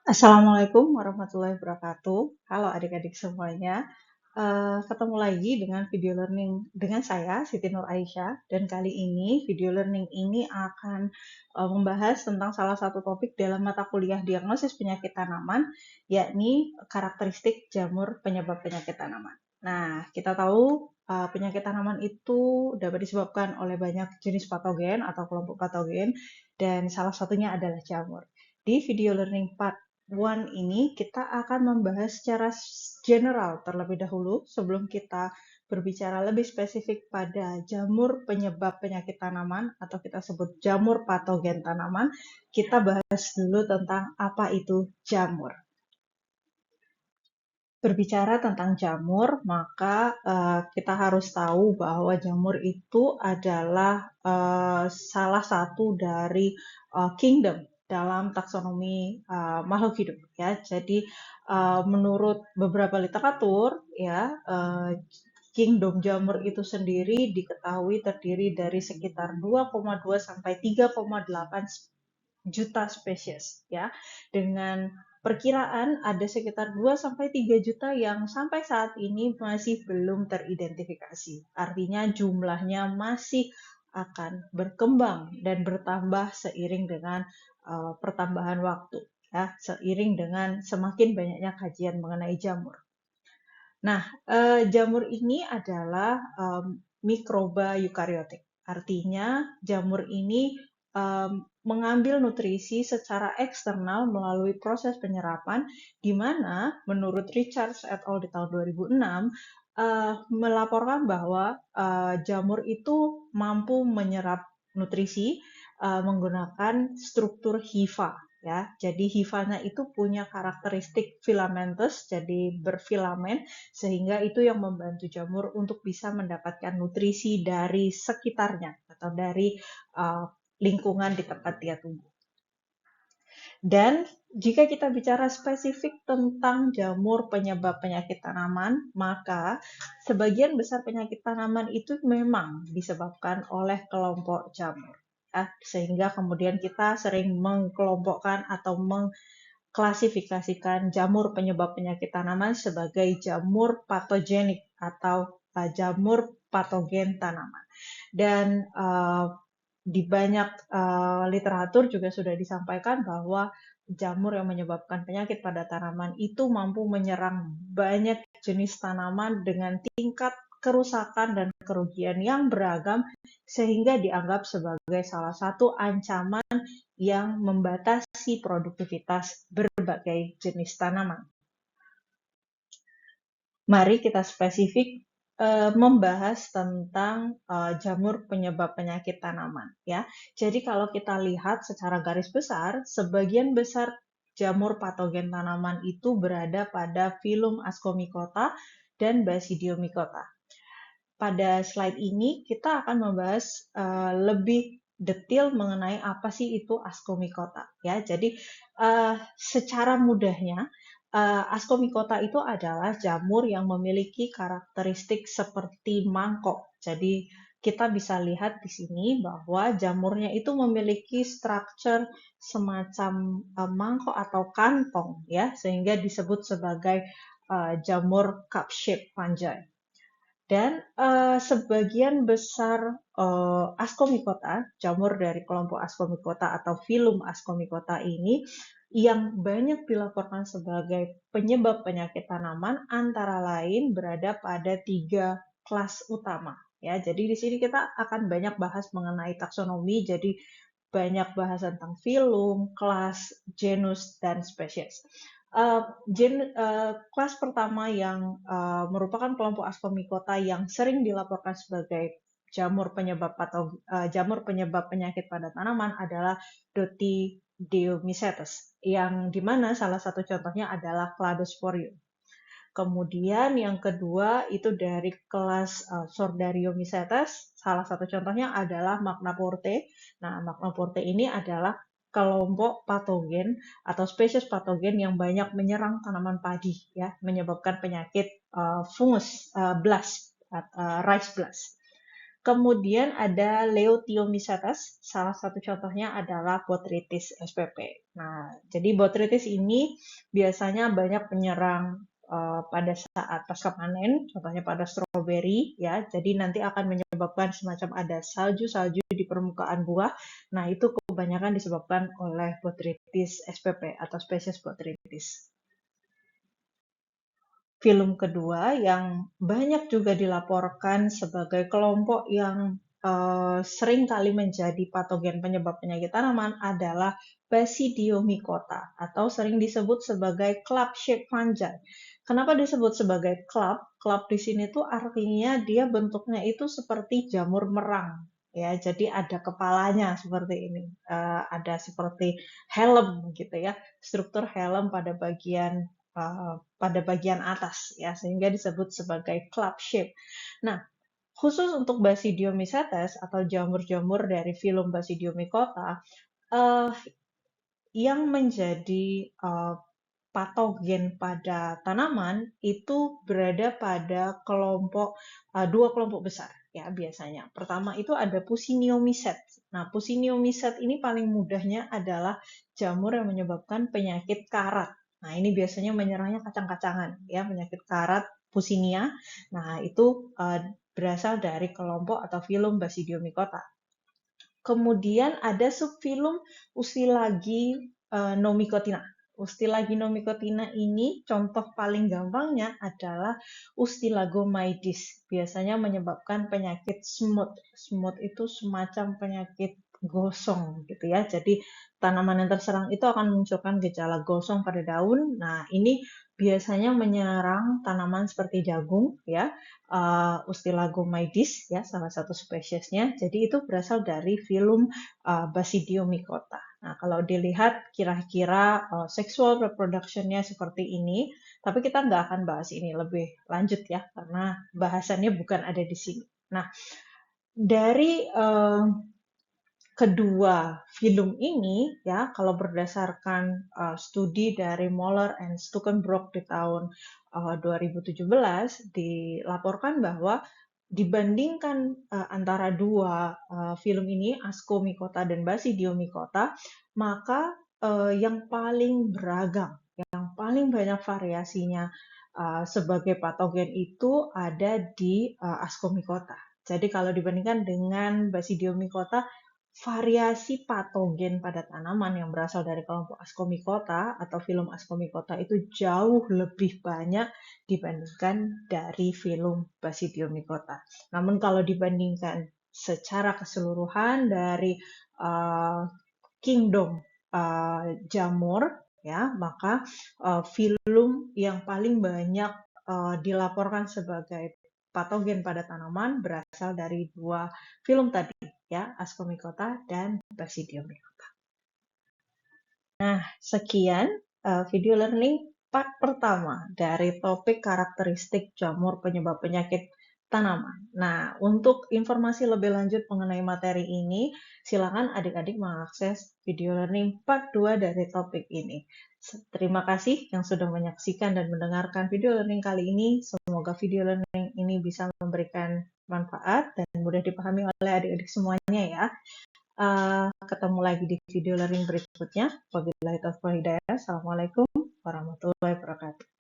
Assalamualaikum warahmatullahi wabarakatuh. Halo adik-adik semuanya. Ketemu lagi dengan video learning dengan saya, Siti Nur Aisyah. Dan kali ini, video learning ini akan membahas tentang salah satu topik dalam mata kuliah diagnosis penyakit tanaman, yakni karakteristik jamur penyebab penyakit tanaman. Nah, kita tahu penyakit tanaman itu dapat disebabkan oleh banyak jenis patogen atau kelompok patogen, dan salah satunya adalah jamur. Di video learning part One ini kita akan membahas secara general terlebih dahulu sebelum kita berbicara lebih spesifik pada jamur penyebab penyakit tanaman atau kita sebut jamur patogen tanaman. Kita bahas dulu tentang apa itu jamur. Berbicara tentang jamur, maka kita harus tahu bahwa jamur itu adalah salah satu dari kingdom dalam taksonomi makhluk hidup ya. Jadi menurut beberapa literatur ya, kingdom jamur itu sendiri diketahui terdiri dari sekitar 2,2 sampai 3,8 juta spesies ya, dengan perkiraan ada sekitar 2 sampai 3 juta yang sampai saat ini masih belum teridentifikasi. Artinya jumlahnya masih akan berkembang dan bertambah seiring dengan pertambahan waktu ya, seiring dengan semakin banyaknya kajian mengenai jamur. Nah, jamur ini adalah mikroba eukariotik. Artinya jamur ini mengambil nutrisi secara eksternal melalui proses penyerapan, di mana menurut Richards et al. Di tahun 2006 melaporkan bahwa jamur itu mampu menyerap nutrisi menggunakan struktur hifa. Ya, jadi hifanya itu punya karakteristik filamentous, jadi berfilamen, sehingga itu yang membantu jamur untuk bisa mendapatkan nutrisi dari sekitarnya atau dari lingkungan di tempat dia tumbuh. Dan jika kita bicara spesifik tentang jamur penyebab penyakit tanaman, maka sebagian besar penyakit tanaman itu memang disebabkan oleh kelompok jamur. Ya, sehingga kemudian kita sering mengkelompokkan atau mengklasifikasikan jamur penyebab penyakit tanaman sebagai jamur patogenik atau jamur patogen tanaman. Dan di banyak literatur juga sudah disampaikan bahwa jamur yang menyebabkan penyakit pada tanaman itu mampu menyerang banyak jenis tanaman dengan tingkat kerusakan dan kerugian yang beragam, sehingga dianggap sebagai salah satu ancaman yang membatasi produktivitas berbagai jenis tanaman. Mari kita spesifik membahas tentang jamur penyebab penyakit tanaman ya. Jadi kalau kita lihat secara garis besar, sebagian besar jamur patogen tanaman itu berada pada filum Ascomycota dan Basidiomycota. Pada slide ini kita akan membahas lebih detail mengenai apa sih itu Ascomycota ya. Jadi secara mudahnya Ascomycota itu adalah jamur yang memiliki karakteristik seperti mangkok. Jadi kita bisa lihat di sini bahwa jamurnya itu memiliki structure semacam mangkok atau kantong ya, sehingga disebut sebagai jamur cup shaped fungi. Dan sebagian besar Ascomycota, jamur dari kelompok Ascomycota atau filum Ascomycota ini yang banyak dilaporkan sebagai penyebab penyakit tanaman antara lain berada pada 3 kelas utama. Ya, jadi di sini kita akan banyak bahas mengenai taksonomi, jadi banyak bahas tentang filum, kelas, genus, dan spesies. Kelas pertama yang merupakan kelompok Ascomycota yang sering dilaporkan sebagai jamur penyebab penyakit pada tanaman adalah Dotidiomycetes, yang dimana salah satu contohnya adalah Cladosporium. Kemudian yang kedua itu dari kelas Sordariomycetes, salah satu contohnya adalah Magnaporte. Nah, Magnaporte ini adalah kelompok patogen atau spesies patogen yang banyak menyerang tanaman padi ya, menyebabkan penyakit fungus blast, rice blast. Kemudian ada Leotiomycetes, salah satu contohnya adalah Botrytis spp. Nah, jadi Botrytis ini biasanya banyak menyerang pada saat pasca panen, contohnya pada stroberi, ya. Jadi nanti akan menyebabkan semacam ada salju-salju di permukaan buah. Nah, itu kebanyakan disebabkan oleh Botrytis spp atau spesies Botrytis. Film kedua yang banyak juga dilaporkan sebagai kelompok yang sering kali menjadi patogen penyebab penyakit tanaman adalah Basidiomycota atau sering disebut sebagai club shape fungi. Kenapa disebut sebagai club? Club di sini tuh artinya dia bentuknya itu seperti jamur merang. Ya, jadi ada kepalanya seperti ini, ada seperti helm gitu ya, struktur helm pada bagian atas ya, sehingga disebut sebagai club shape. Nah, khusus untuk Basidiomycetes atau jamur-jamur dari filum Basidiomycota, eh, yang menjadi patogen pada tanaman itu berada pada dua kelompok besar ya biasanya. Pertama itu ada Pusiniomices. Nah, Pusiniomices ini paling mudahnya adalah jamur yang menyebabkan penyakit karat. Nah, ini biasanya menyerangnya kacang-kacangan ya, penyakit karat Pusinia. Nah, itu berasal dari kelompok atau filum Basidiomycota. Kemudian ada subfilum Ustilaginomicotina. Ustilaginomicotina ini contoh paling gampangnya adalah Ustilagomyces. Biasanya menyebabkan penyakit smut. Smut itu semacam penyakit gosong gitu ya. Jadi tanaman yang terserang itu akan memunculkan gejala gosong pada daun. Nah, ini biasanya menyerang tanaman seperti jagung ya. Ustilagomyces ya, salah satu spesiesnya. Jadi itu berasal dari filum Basidiomycota. Nah, kalau dilihat kira-kira sexual reproduction-nya seperti ini, tapi kita nggak akan bahas ini lebih lanjut ya, karena bahasannya bukan ada di sini. Nah, dari kedua film ini ya, kalau berdasarkan studi dari Moller and Stukenbrock di tahun 2017 dilaporkan bahwa dibandingkan antara dua film ini, Ascomycota dan Basidiomycota, maka yang paling beragam, yang paling banyak variasinya sebagai patogen itu ada di Ascomycota. Jadi kalau dibandingkan dengan Basidiomycota, variasi patogen pada tanaman yang berasal dari kelompok Ascomycota atau filum Ascomycota itu jauh lebih banyak dibandingkan dari filum Basidiomycota. Namun kalau dibandingkan secara keseluruhan dari kingdom jamur ya, maka filum yang paling banyak dilaporkan sebagai patogen pada tanaman berasal dari dua filum tadi ya, Ascomycota dan Basidiomycota. Nah, sekian video learning part pertama dari topik karakteristik jamur penyebab penyakit tanaman. Nah, untuk informasi lebih lanjut mengenai materi ini, silakan adik-adik mengakses video learning part 2 dari topik ini. Terima kasih yang sudah menyaksikan dan mendengarkan video learning kali ini. Semoga video learning ini bisa memberikan manfaat dan mudah dipahami oleh adik-adik semuanya ya. Ketemu lagi di video learning berikutnya. Wabillahi taufiq wal hidayah. Assalamualaikum warahmatullahi wabarakatuh.